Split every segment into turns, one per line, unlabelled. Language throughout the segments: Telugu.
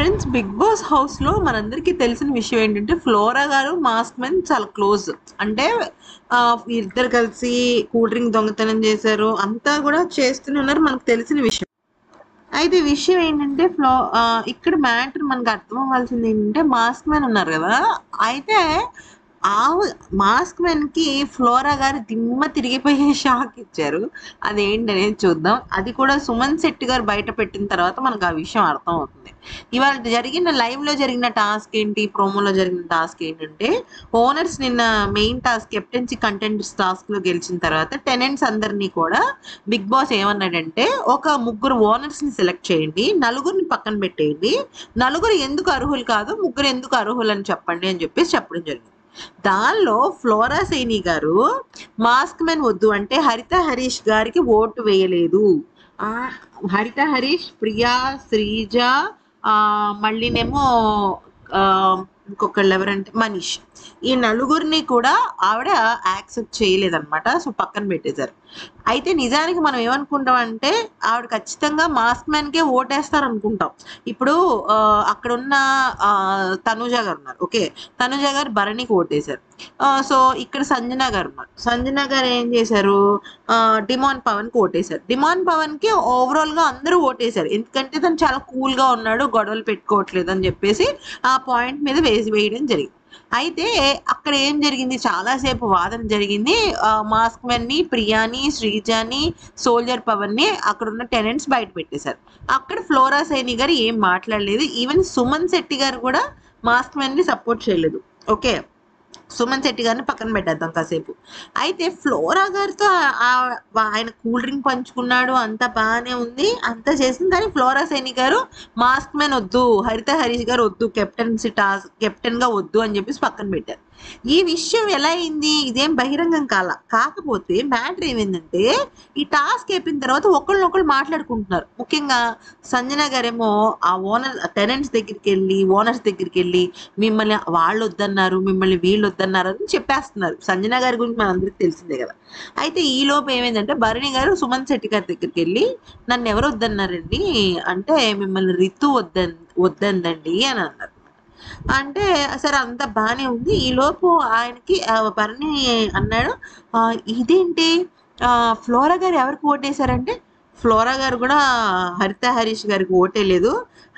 ఫ్రెండ్స్, బిగ్ బాస్ హౌస్ లో మనందరికీ తెలిసిన విషయం ఏంటంటే ఫ్లోరా గారు మాస్క్ మెన్ చాలా క్లోజ్. అంటే ఆ, ఇద్దరు కలిసి కూల్ డ్రింక్ దొంగతనం చేశారు, అంతా కూడా చేస్తూనే ఉన్నారు, మనకు తెలిసిన విషయం. అయితే ఈ విషయం ఏంటంటే ఇక్కడ మ్యాటర్ మనకు అర్థం అవ్వాల్సింది ఏంటంటే మాస్క్ మ్యాన్ ఉన్నారు కదా. అయితే ఆ మాస్క్ మ్యాన్ కి ఫ్లోరా గారు దిమ్మ తిరిగిపోయే షాక్ ఇచ్చారు. అదేంటనేది చూద్దాం. అది కూడా సుమన్ శెట్టి గారు బయట పెట్టిన తర్వాత మనకు ఆ విషయం అర్థం అవుతుంది. ఇవాళ జరిగిన లైవ్ లో జరిగిన టాస్క్ ఏంటి, ప్రోమోలో జరిగిన టాస్క్ ఏంటంటే ఓనర్స్ నిన్న main task captaincy contents task లో గెలిచిన తర్వాత టెనెంట్స్ అందరినీ కూడా బిగ్ బాస్ ఏమన్నాడంటే ఒక ముగ్గురు ఓనర్స్ ని సెలెక్ట్ చేయండి, నలుగురిని పక్కన పెట్టేయండి, నలుగురు ఎందుకు అర్హులు కాదు, ముగ్గురు ఎందుకు అర్హులు అని చెప్పండి అని చెప్పేసి చెప్పడం జరిగింది. దానిలో ఫ్లోరా సైని గారు మాస్క్ మెన్ వద్దు అంటే హరిత హరీష్ గారికి ఓటు వేయలేదు. ఆ హరిత హరీష్, ప్రియా, శ్రీజ, ఆ మళ్ళీనేమో ఆ ఇంకొకళ్ళు ఎవరంటే మనీష్, ఈ నలుగురిని కూడా ఆవిడ యాక్సెప్ట్ చేయలేదన్నమాట. సో పక్కన పెట్టేశారు. అయితే నిజానికి మనం ఏమనుకుంటాం అంటే ఆవిడ ఖచ్చితంగా మాస్క్ మ్యాన్ కే ఓటేస్తారు అనుకుంటాం. ఇప్పుడు అక్కడ ఉన్న తనుజ గారు ఉన్నారు, ఓకే, తనుజ గారు భరణికి ఓటేశారు. సో ఇక్కడ సంజన గారు ఉన్నారు, సంజన గారు ఏం చేశారు, డిమాన్ పవన్ కి ఓటేశారు. డిమాన్ పవన్ కి ఓవరాల్ గా అందరూ ఓటేశారు, ఎందుకంటే తను చాలా కూల్ గా ఉన్నాడు, గొడవలు పెట్టుకోవట్లేదు అని చెప్పేసి ఆ పాయింట్ మీద వేయడం జరిగింది. అయితే అక్కడ ఏం జరిగింది, చాలాసేపు వాదన జరిగింది. మాస్క్ మెన్ ని, ప్రియాని, శ్రీజాని, సోల్జర్ పవన్ ని అక్కడ ఉన్న టెనెంట్స్ బయట పెట్టేశారు. అక్కడ ఫ్లోరా సైని గారు ఏం మాట్లాడలేదు. ఈవెన్ సుమన్ శెట్టి గారు కూడా మాస్క్ మెన్ ని సపోర్ట్ చేయలేదు. ఓకే, సుమన్ శెట్టి గారిని పక్కన పెట్టేద్దాం కాసేపు. అయితే ఫ్లోరా గారితో ఆయన కూల్ డ్రింక్ పంచుకున్నాడు, అంతా బాగానే ఉంది, అంతా చేసింది. కానీ ఫ్లోరా సైని గారు మాస్క్ మ్యాన్ వద్దు, హరిత హరీష్ గారు వద్దు, కెప్టెన్ గా వద్దు అని చెప్పేసి పక్కన పెట్టారు. ఈ విషయం ఎలా అయింది, ఇదేం బహిరంగం కాకపోతే మ్యాటర్ ఏమైందంటే ఈ టాస్క్ అయిపోయిన తర్వాత ఒకళ్ళనొకళ్ళు మాట్లాడుకుంటున్నారు. ముఖ్యంగా సంజన గారేమో ఆ టెనెంట్స్ ఓనర్స్ దగ్గరికి వెళ్ళి మిమ్మల్ని వాళ్ళు వద్దన్నారు, మిమ్మల్ని వీళ్ళు వద్దన్నారు అని చెప్పేస్తున్నారు. సంజన గారి గురించి మనందరికి తెలిసిందే కదా. అయితే ఈ లోపు ఏమైందంటే భరణి గారు సుమన్ శెట్టి గారి దగ్గరికి వెళ్ళి నన్ను ఎవరు వద్దన్నారండి అంటే మిమ్మల్ని రితు వద్దందండి అని అన్నారు. అంటే సరే అంత బానే ఉంది. ఈ లోపు ఆయనకి భరణి అన్నాడు, ఇదేంటి ఫ్లోరా గారు ఎవరికి ఓటేశారంటే ఫ్లోరా గారు కూడా హరిత హరీష్ గారికి ఓటేయలేదు,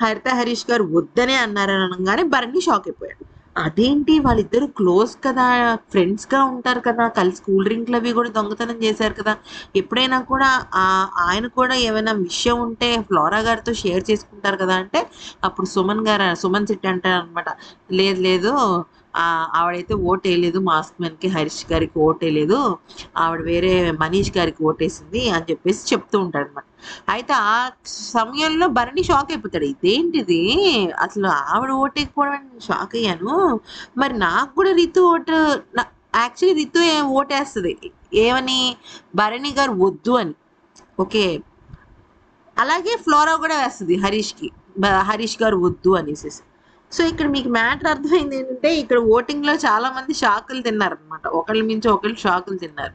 హరిత హరీష్ గారు వద్దనే అన్నారని అనగానే భరణి షాక్ అయిపోయాడు. అదేంటి, వాళ్ళిద్దరు క్లోజ్ కదా, ఫ్రెండ్స్ గా ఉంటారు కదా, కలిసి కూల్ డ్రింక్లు అవి కూడా దొంగతనం చేశారు కదా, ఎప్పుడైనా కూడా ఆయన కూడా ఏమైనా విషయం ఉంటే ఫ్లోరా గారితో షేర్ చేసుకుంటారు కదా అంటే అప్పుడు సుమన్ శెట్టి అంటారు అనమాట, లేదు లేదు, ఆవిడైతే ఓటేయలేదు, మాస్క్ మెన్ కి హరీష్ గారికి ఓటేయలేదు, ఆవిడ వేరే మనీష్ గారికి ఓటేసింది అని చెప్పేసి చెప్తూ ఉంటాడు అనమాట. అయితే ఆ సమయంలో భరణి షాక్ అయిపోతాడు, ఇదేంటిది, అసలు ఆవిడ ఓటేకపోవడం షాక్ అయ్యాను, మరి నాకు కూడా రితు ఓటు, యాక్చువల్లీ రితు ఓటేస్తుంది ఏమని, భరణి గారు వద్దు అని. ఓకే, అలాగే ఫ్లోరా కూడా వేస్తుంది హరీష్ గారు వద్దు అనేసి. సో ఇక్కడ మీకు మ్యాటర్ అర్థమైంది ఏంటంటే ఇక్కడ ఓటింగ్ లో చాలా మంది షాకులు తిన్నారు అనమాట, ఒకళ్ళ మించి ఒకళ్ళు షాకులు తిన్నారు.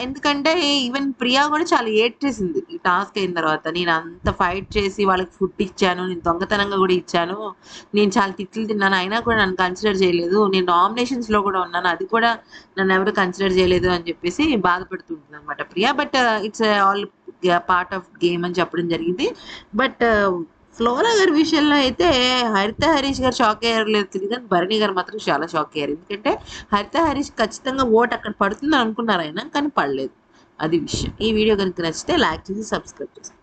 ఎందుకంటే ఈవెన్ ప్రియా కూడా చాలా ఏడ్ చేసింది ఈ టాస్క్ అయిన తర్వాత, నేను అంత ఫైట్ చేసి వాళ్ళకి ఫుడ్ ఇచ్చాను, నేను దొంగతనంగా కూడా ఇచ్చాను, నేను చాలా తిట్లు తిన్నాను, అయినా కూడా నన్ను కన్సిడర్ చేయలేదు, నేను నామినేషన్స్ లో కూడా ఉన్నాను, అది కూడా నన్ను ఎవరు కన్సిడర్ చేయలేదు అని చెప్పేసి బాధపడుతుంటుంది అనమాట Priya. But it's all part of game అని చెప్పడం జరిగింది. బట్ ఫ్లోరా గారి విషయంలో అయితే హరిత హరీష్ గారు షాక్ అయ్యారు లేదు తెలియదు, కానీ భరణి గారు మాత్రం చాలా షాక్ అయ్యారు. ఎందుకంటే హరిత హరీష్ ఖచ్చితంగా ఓటు అక్కడ పడుతుంది అనుకున్నారు ఆయన, కానీ పడలేదు. అది విషయం. ఈ వీడియో కనుక నచ్చితే లైక్ చేసి సబ్స్క్రైబ్ చేసి